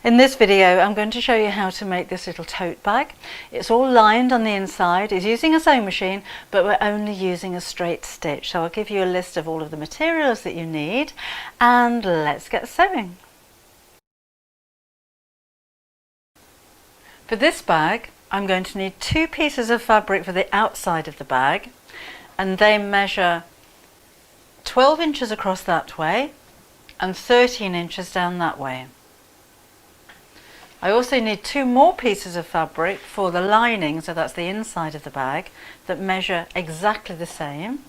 In this video I'm going to show you how to make this little tote bag. It's all lined on the inside. It's using a sewing machine, but we're only using a straight stitch. So I'll give you a list of all of the materials that you need, and let's get sewing. For this bag I'm going to need 2 pieces of fabric for the outside of the bag, and they measure 12 inches across that way and 13 inches down that way. I also need 2 more pieces of fabric for the lining, so that's the inside of the bag, that measure exactly the same.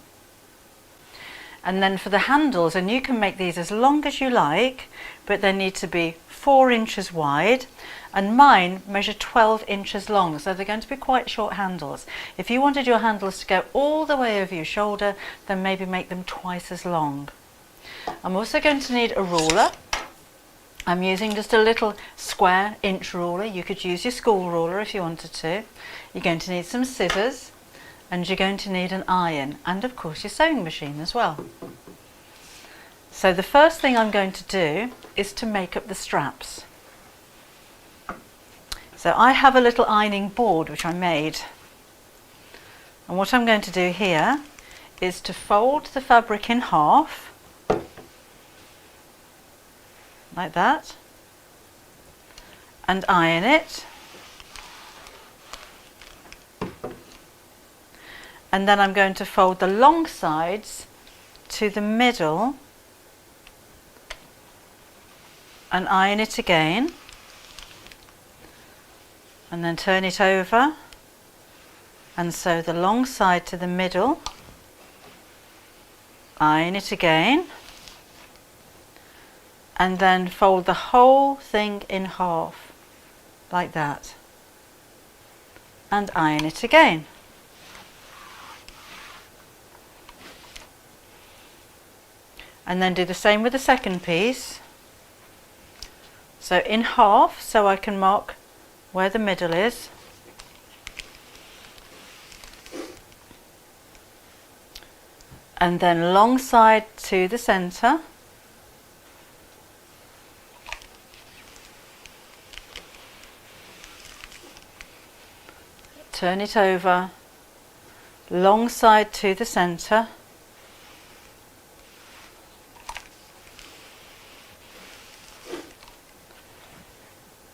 And then for the handles, and you can make these as long as you like, but they need to be 4 inches wide, and mine measure 12 inches long, so they're going to be quite short handles. If you wanted your handles to go all the way over your shoulder, then maybe make them twice as long. I'm also going to need a ruler. I'm using just a little square inch ruler. You could use your school ruler if you wanted to. You're going to need some scissors, and you're going to need an iron, and of course your sewing machine as well. So the first thing I'm going to do is to make up the straps. So I have a little ironing board which I made, and what I'm going to do here is to fold the fabric in half like that and iron it, and then I'm going to fold the long sides to the middle and iron it again, and then turn it over and sew the long side to the middle, iron it again, and then fold the whole thing in half like that and iron it again. And then do the same with the second piece. So in half, so I can mark where the middle is, and then long side to the center, turn it over, long side to the center,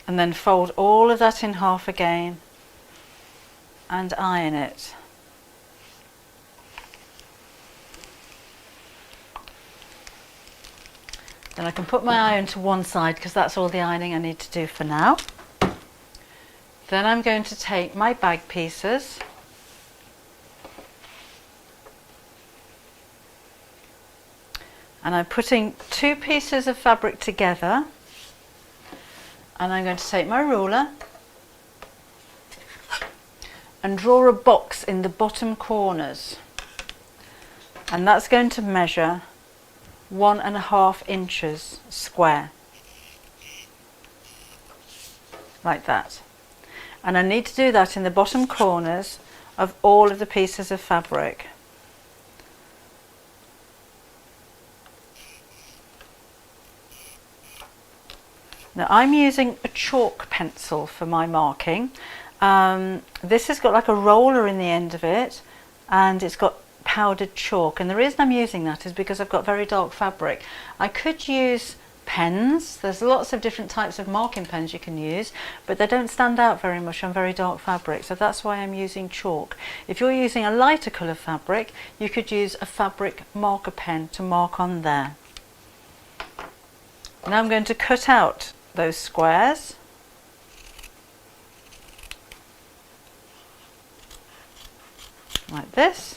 and then fold all of that in half again and iron it. Then I can put my iron to one side because that's all the ironing I need to do for now. Then I'm going to take my bag pieces and I'm putting 2 pieces of fabric together, and I'm going to take my ruler and draw a box in the bottom corners, and that's going to measure 1.5 inches square like that. And I need to do that in the bottom corners of all of the pieces of fabric. Now I'm using a chalk pencil for my marking. This has got like a roller in the end of it, and it's got powdered chalk, and the reason I'm using that is because I've got very dark fabric. I could use pens. There's lots of different types of marking pens you can use, but they don't stand out very much on very dark fabric, so that's why I'm using chalk. If you're using a lighter colour fabric, you could use a fabric marker pen to mark on there. Now I'm going to cut out those squares, like this.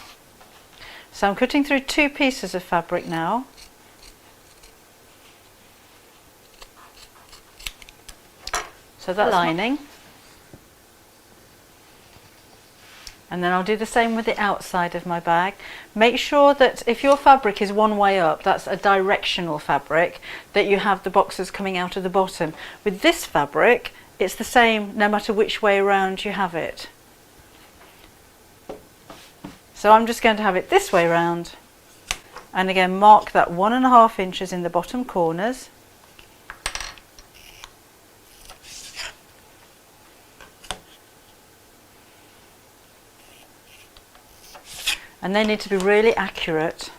So I'm cutting through 2 pieces of fabric now. So that's lining, and then I'll do the same with the outside of my bag. Make sure that if your fabric is one way up, that's a directional fabric, that you have the boxes coming out of the bottom. With this fabric, it's the same no matter which way around you have it. So I'm just going to have it this way round, and again mark that 1.5 inches in the bottom corners, and they need to be really accurate.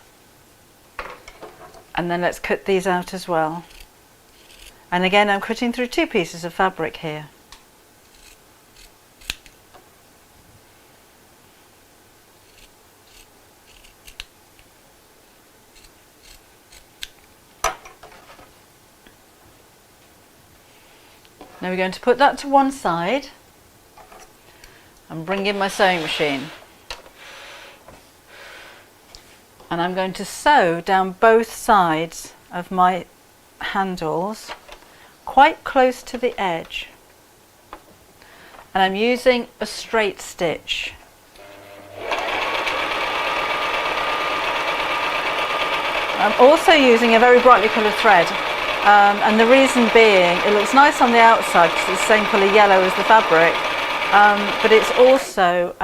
And then let's cut these out as well. And again, I'm cutting through 2 pieces of fabric here. Now we're going to put that to one side and bring in my sewing machine. And I'm going to sew down both sides of my handles quite close to the edge. And I'm using a straight stitch. I'm also using a very brightly coloured thread. And the reason being, it looks nice on the outside because it's the same colour yellow as the fabric, but it's also,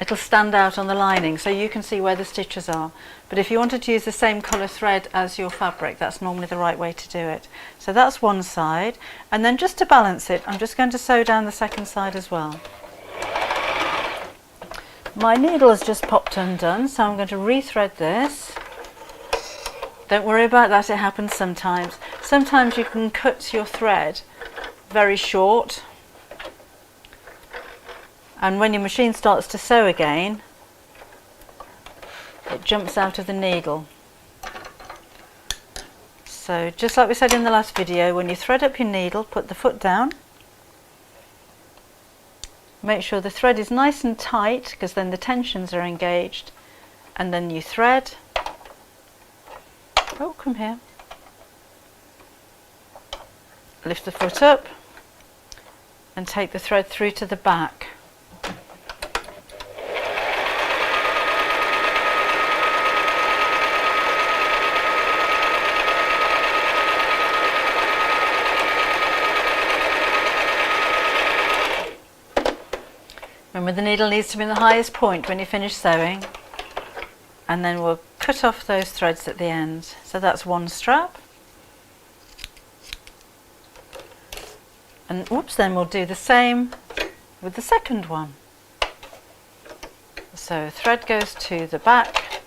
it'll stand out on the lining so you can see where the stitches are. But if you wanted to use the same colour thread as your fabric, that's normally the right way to do it. So that's one side, and then just to balance it, I'm just going to sew down the second side as well. My needle has just popped undone, so I'm going to rethread this. Don't worry about that, it happens sometimes. Sometimes you can cut your thread very short, and when your machine starts to sew again, it jumps out of the needle. So just like we said in the last video, when you thread up your needle, put the foot down. Make sure the thread is nice and tight because then the tensions are engaged, and then you thread. Oh, come here. Lift the foot up and take the thread through to the back. Remember, the needle needs to be in the highest point when you finish sewing, and then we'll cut off those threads at the end. So that's one strap, and oops, then we'll do the same with the second one. So thread goes to the back,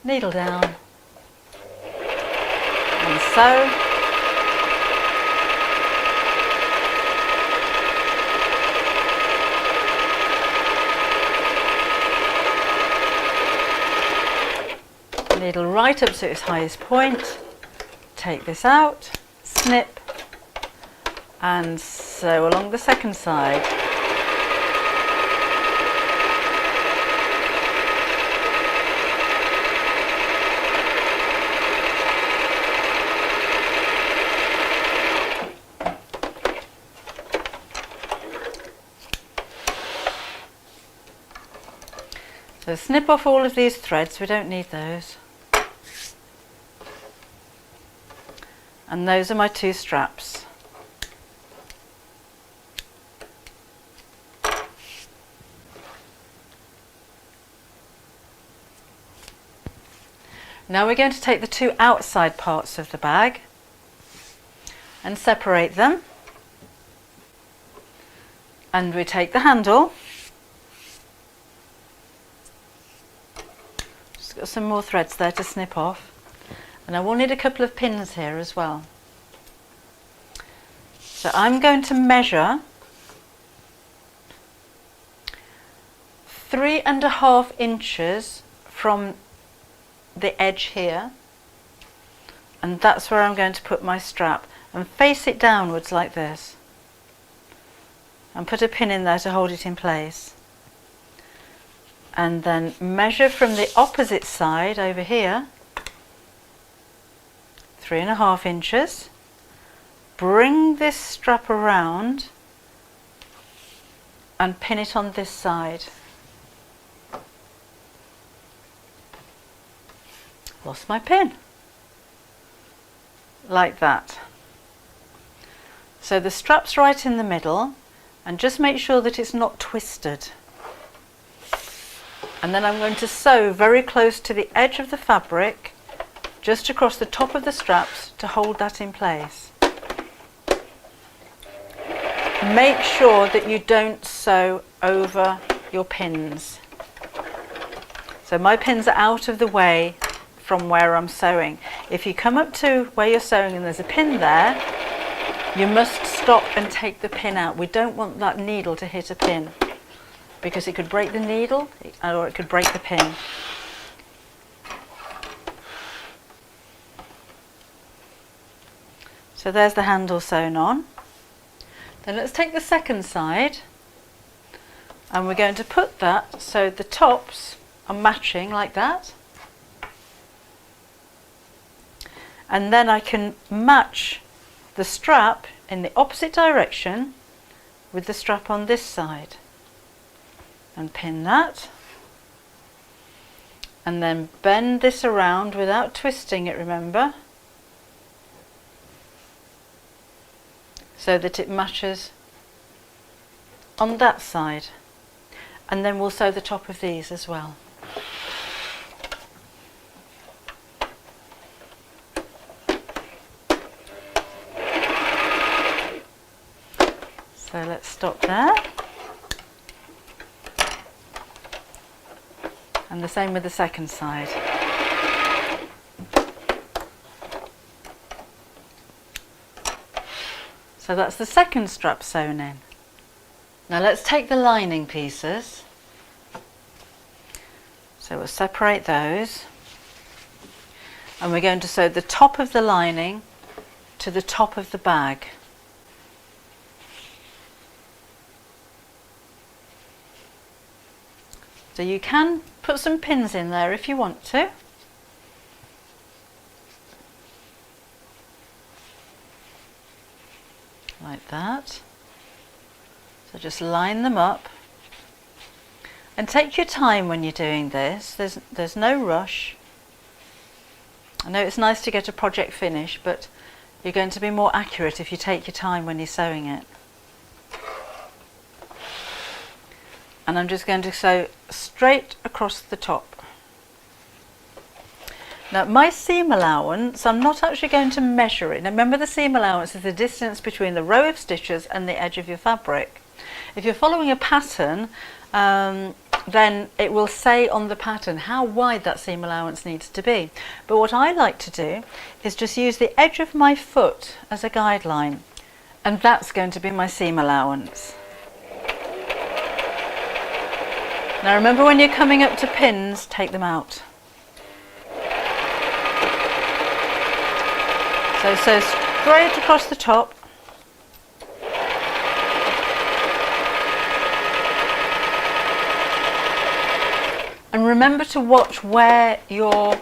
needle down, and sew. Needle right up to its highest point, take this out, snip, and sew along the second side. So snip off all of these threads, we don't need those. And those are my 2 straps. Now we're going to take the 2 outside parts of the bag and separate them. And we take the handle. Just got some more threads there to snip off. And I will need a couple of pins here as well. So I'm going to measure 3.5 inches from the edge here, and that's where I'm going to put my strap, and face it downwards like this, and put a pin in there to hold it in place. And then measure from the opposite side over here 3.5 inches, bring this strap around and pin it on this side. Lost my pin. Like that. So the strap's right in the middle, and just make sure that it's not twisted. And then I'm going to sew very close to the edge of the fabric, just across the top of the straps to hold that in place. Make sure that you don't sew over your pins. So my pins are out of the way from where I'm sewing. If you come up to where you're sewing and there's a pin there, you must stop and take the pin out. We don't want that needle to hit a pin because it could break the needle or it could break the pin. So there's the handle sewn on. Then let's take the second side and we're going to put that so the tops are matching like that. And then I can match the strap in the opposite direction with the strap on this side and pin that, and then bend this around without twisting it, remember, so that it matches on that side, and then we'll sew the top of these as well. So let's stop there. And the same with the second side. So that's the second strap sewn in. Now let's take the lining pieces. So we'll separate those. And we're going to sew the top of the lining to the top of the bag. So you can put some pins in there if you want to. Like that. So just line them up. And take your time when you're doing this. There's no rush. I know it's nice to get a project finished, but you're going to be more accurate if you take your time when you're sewing it. And I'm just going to sew straight across the top. Now my seam allowance, I'm not actually going to measure it. Now remember, the seam allowance is the distance between the row of stitches and the edge of your fabric. If you're following a pattern, then it will say on the pattern how wide that seam allowance needs to be. But what I like to do is just use the edge of my foot as a guideline, and that's going to be my seam allowance. Now remember, when you're coming up to pins, take them out. So sew straight across the top. And remember to watch where the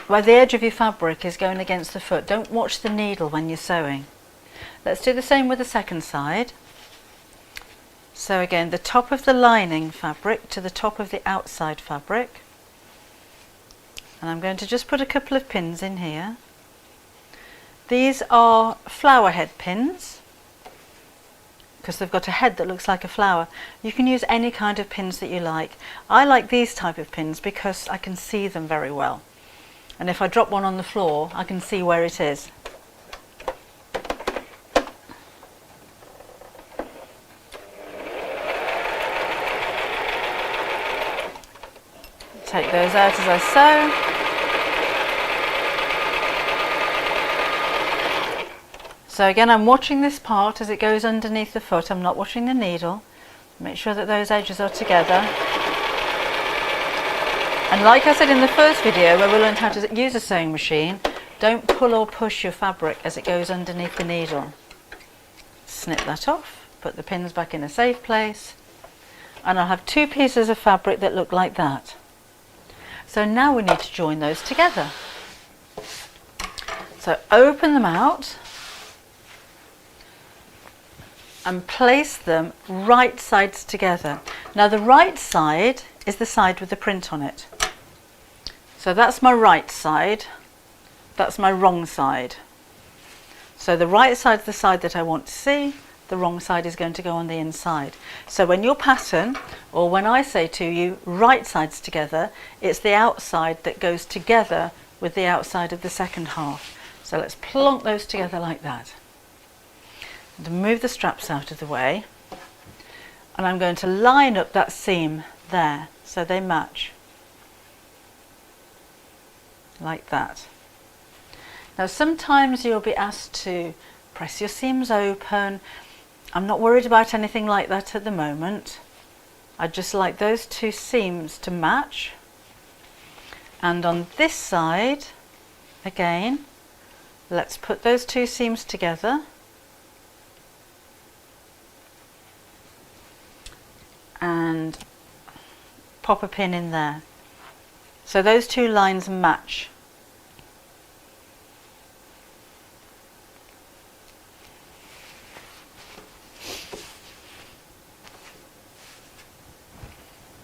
edge of your fabric is going against the foot. Don't watch the needle when you're sewing. Let's do the same with the second side. So again, the top of the lining fabric to the top of the outside fabric. And I'm going to just put a couple of pins in here. These are flower head pins, because they've got a head that looks like a flower. You can use any kind of pins that you like. I like these type of pins because I can see them very well. And if I drop one on the floor, I can see where it is. Take those out as I sew. So again, I'm watching this part as it goes underneath the foot. I'm not watching the needle. Make sure that those edges are together. And like I said in the first video where we learned how to use a sewing machine, don't pull or push your fabric as it goes underneath the needle. Snip that off, put the pins back in a safe place, and I'll have two pieces of fabric that look like that. So now we need to join those together. So open them out and place them right sides together. Now the right side is the side with the print on it. So that's my right side, that's my wrong side. So the right side is the side that I want to see, the wrong side is going to go on the inside. So when your pattern, or when I say to you right sides together, it's the outside that goes together with the outside of the second half. So let's plonk those together like that. And move the straps out of the way. and I'm going to line up that seam there so they match, like that. Now sometimes you'll be asked to press your seams open. I'm not worried about anything like that at the moment. I just like those two seams to match. And on this side, again, let's put those two seams together. And pop a pin in there. So those two lines match.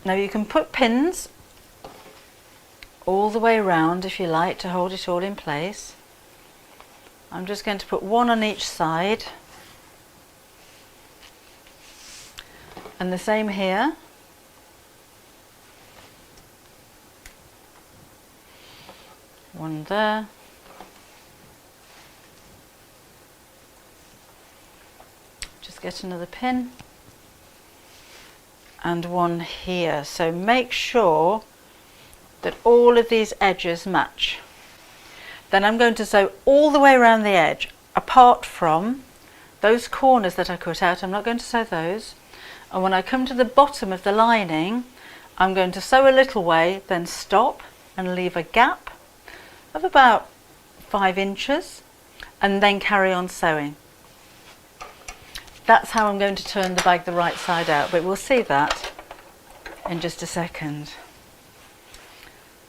Now you can put pins all the way around if you like to hold it all in place. I'm just going to put one on each side. And the same here. One there. Just get another pin. And one here. So make sure that all of these edges match. Then I'm going to sew all the way around the edge, apart from those corners that I cut out. I'm not going to sew those. And when I come to the bottom of the lining, I'm going to sew a little way, then stop and leave a gap of about 5 inches, and then carry on sewing. That's how I'm going to turn the bag the right side out, but we'll see that in just a second.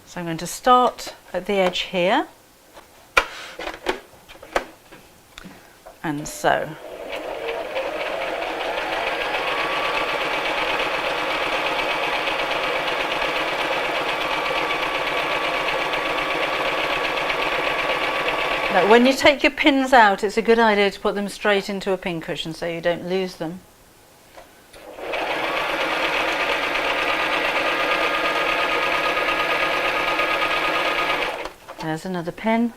So I'm going to start at the edge here and sew. Now, when you take your pins out, it's a good idea to put them straight into a pin cushion so you don't lose them. There's another pin.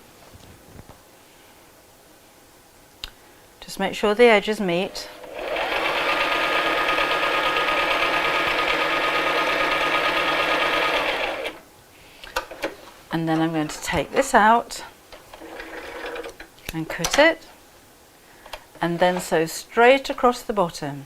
Just make sure the edges meet. And then I'm going to take this out and cut it, and then sew straight across the bottom.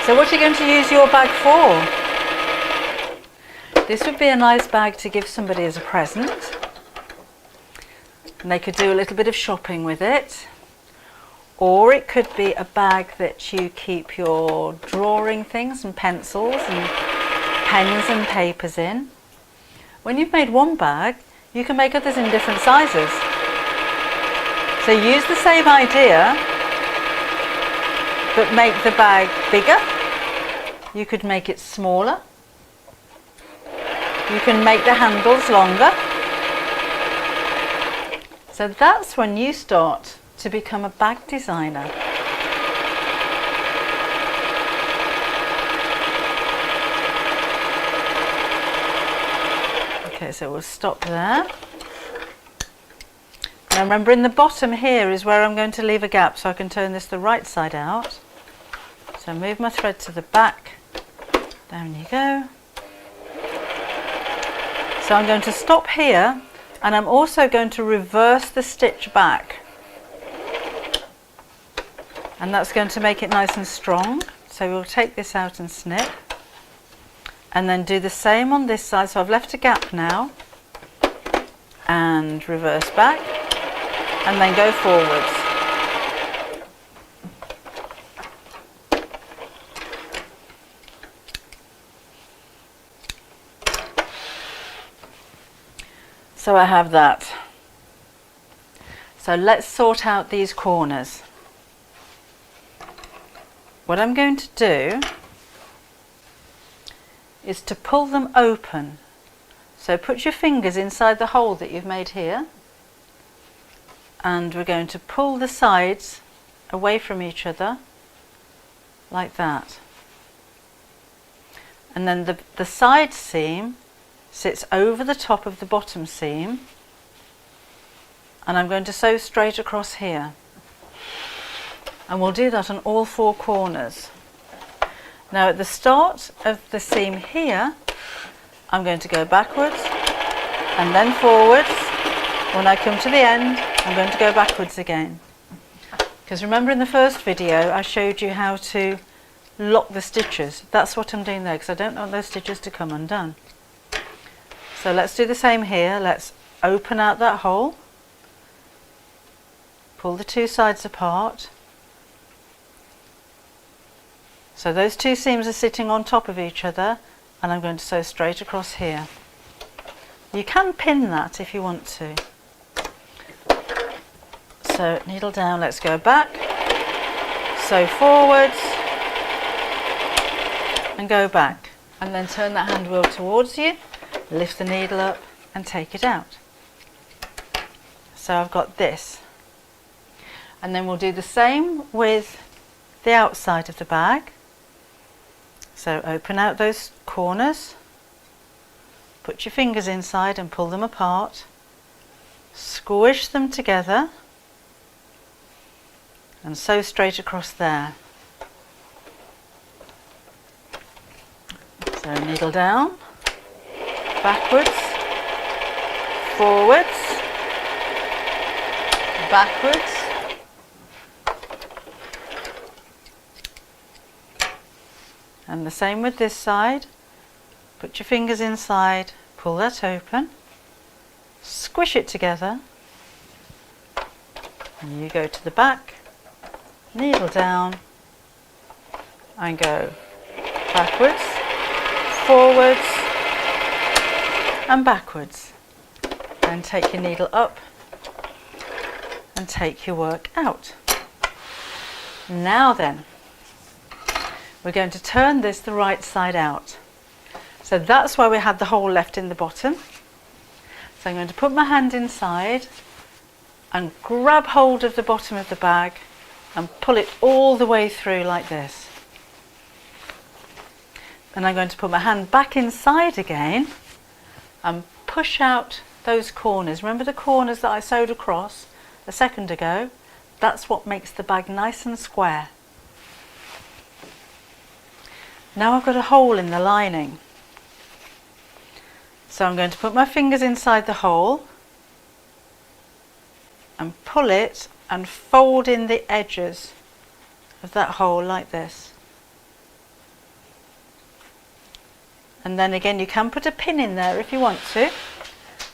So what are you going to use your bag for? This would be a nice bag to give somebody as a present, and they could do a little bit of shopping with it. Or it could be a bag that you keep your drawing things and pencils and pens and papers in. When you've made one bag, you can make others in different sizes. So use the same idea, but make the bag bigger. You could make it smaller. You can make the handles longer. So that's when you start to become a bag designer. Okay, so we'll stop there. Now remember, in the bottom here is where I'm going to leave a gap so I can turn this the right side out. So move my thread to the back. Down you go. So I'm going to stop here, and I'm also going to reverse the stitch back. And that's going to make it nice and strong. So we'll take this out and snip. And then do the same on this side. So I've left a gap now. And reverse back. And then go forwards. So I have that. So let's sort out these corners. What I'm going to do is to pull them open. So put your fingers inside the hole that you've made here, and we're going to pull the sides away from each other like that. and then the side seam sits over the top of the bottom seam, and I'm going to sew straight across here, and we'll do that on all 4 corners. Now at the start of the seam here, I'm going to go backwards and then forwards. When I come to the end, I'm going to go backwards again. Because remember in the first video I showed you how to lock the stitches. That's what I'm doing there, because I don't want those stitches to come undone. So let's do the same here. Let's open out that hole, pull the 2 sides apart. So those 2 seams are sitting on top of each other, and I'm going to sew straight across here. You can pin that if you want to. So needle down, let's go back, sew forwards and go back, and then turn that hand wheel towards you, lift the needle up and take it out. So I've got this, and then we'll do the same with the outside of the bag. So open out those corners, put your fingers inside and pull them apart, squish them together and sew straight across there. So needle down, backwards, forwards, backwards, and the same with this side. Put your fingers inside, pull that open, squish it together, and you go to the back, needle down and go backwards, forwards and backwards, and take your needle up and take your work out. Now then, we're going to turn this the right side out. So that's why we had the hole left in the bottom. So I'm going to put my hand inside and grab hold of the bottom of the bag and pull it all the way through like this. And I'm going to put my hand back inside again and push out those corners. Remember the corners that I sewed across a second ago? That's what makes the bag nice and square. Now I've got a hole in the lining. So I'm going to put my fingers inside the hole and pull it and fold in the edges of that hole like this. And then again you can put a pin in there if you want to,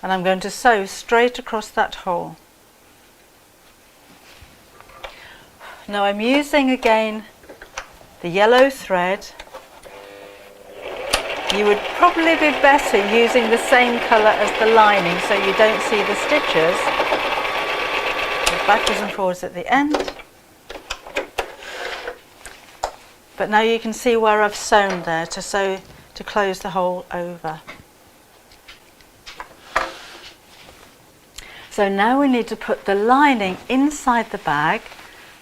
and I'm going to sew straight across that hole. Now I'm using again the yellow thread. You would probably be better using the same colour as the lining so you don't see the stitches. Backwards and forwards at the end. But now you can see where I've sewn there to close the hole over. So now we need to put the lining inside the bag.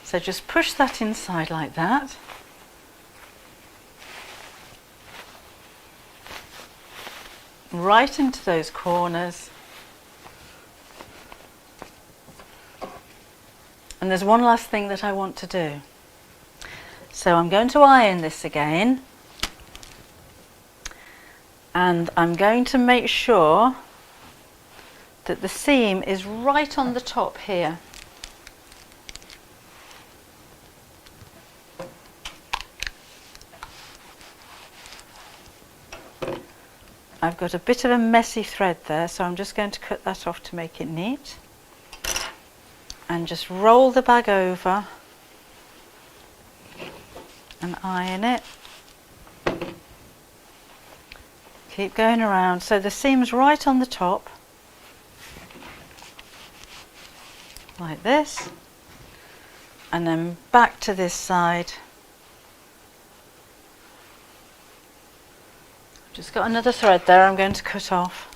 So just push that inside like that. Right into those corners. And there's one last thing that I want to do. So I'm going to iron this again, and I'm going to make sure that the seam is right on the top here. I've got a bit of a messy thread there, so I'm just going to cut that off to make it neat. And just roll the bag over and iron it. Keep going around so the seam's right on the top, like this, and then back to this side. Just got another thread there I'm going to cut off,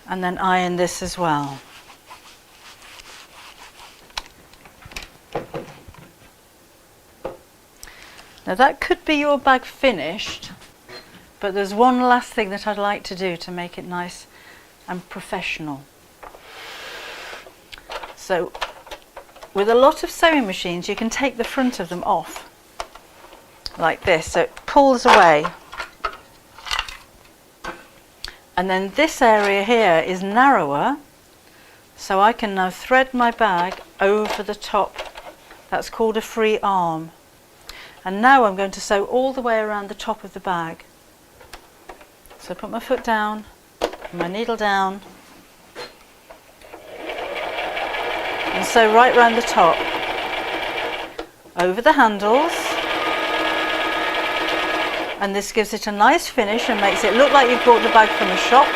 and then iron this as well. Now that could be your bag finished, but there's one last thing that I'd like to do to make it nice and professional. So with a lot of sewing machines you can take the front of them off like this, so it pulls away. And then this area here is narrower, so I can now thread my bag over the top. That's called a free arm. And now I'm going to sew all the way around the top of the bag. So put my foot down, my needle down, and sew right round the top, over the handles. And this gives it a nice finish and makes it look like you've bought the bag from a shop,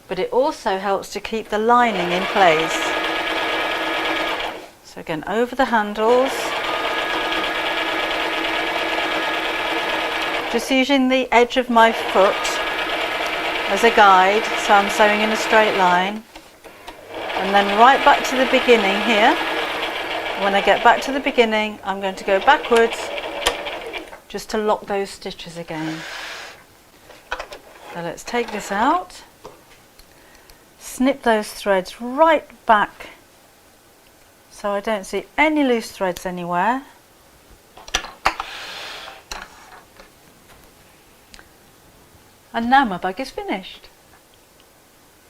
but it also helps to keep the lining in place. So again, over the handles, just using the edge of my foot as a guide, so I'm sewing in a straight line, and then right back to the beginning here. When I get back to the beginning, I'm going to go backwards just to lock those stitches again. So let's take this out, snip those threads right back so I don't see any loose threads anywhere. And now my bag is finished.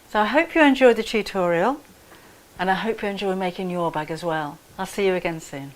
So I hope you enjoyed the tutorial, and I hope you enjoy making your bag as well. I'll see you again soon.